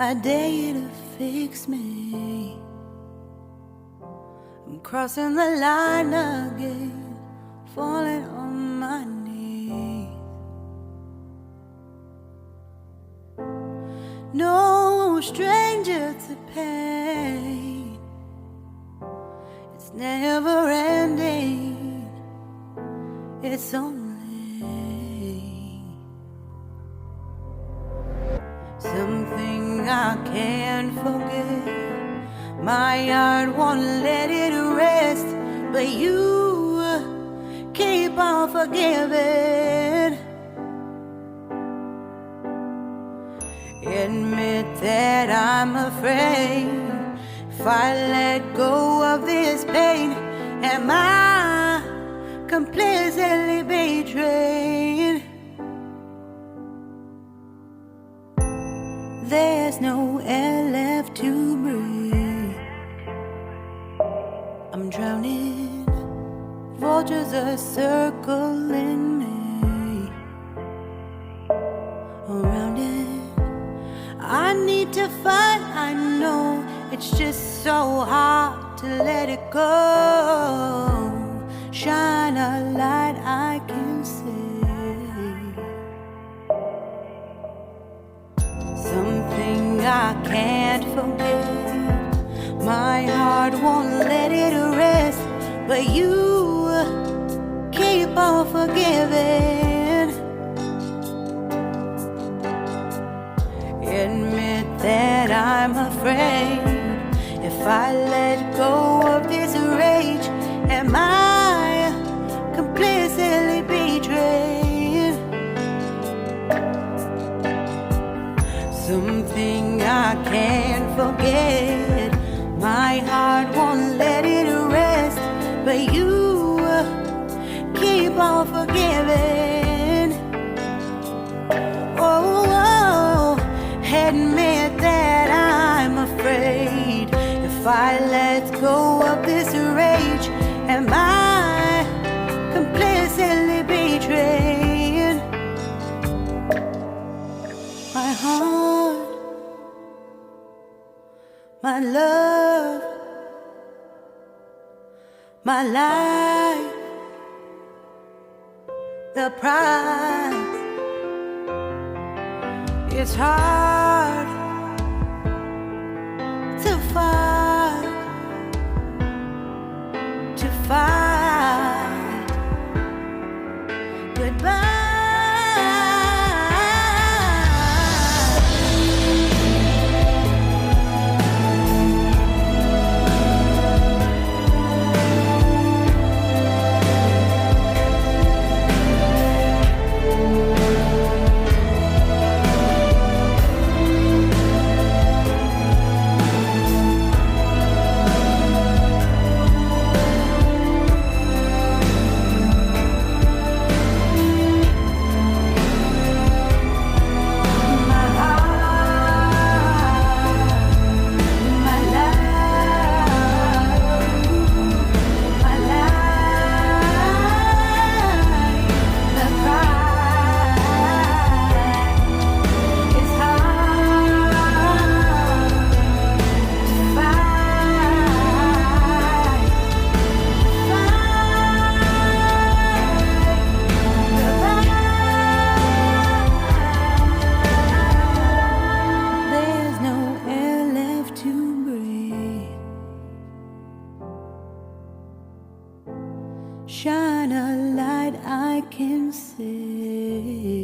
I dare you to fix me. I'm crossing the line again, falling on my knees. No stranger to pain, it's never ending, it's only something I can't forget. My heart won't let it rest, but you keep on forgiving. Admit that I'm afraid. If I let go of this pain, am I completely betrayed? There's no air left to breathe. I'm drowning, vultures are circling me. Around it, I need to fight, I know it's just so hard to let it go. Shine a light I can see. Something I can't forget. My heart won't let it rest, but you keep on forgiving. Admit that I'm afraid. If I let go of this rage, am I completely betrayed? Something I can't forget. My heart won't let it rest, but you keep on forgiving. Oh, admit that I'm afraid. If I let go of this rage, am I completely betrayed? My heart, my love, my life, the price. It's hard to fight, goodbye. Shine a light I can see.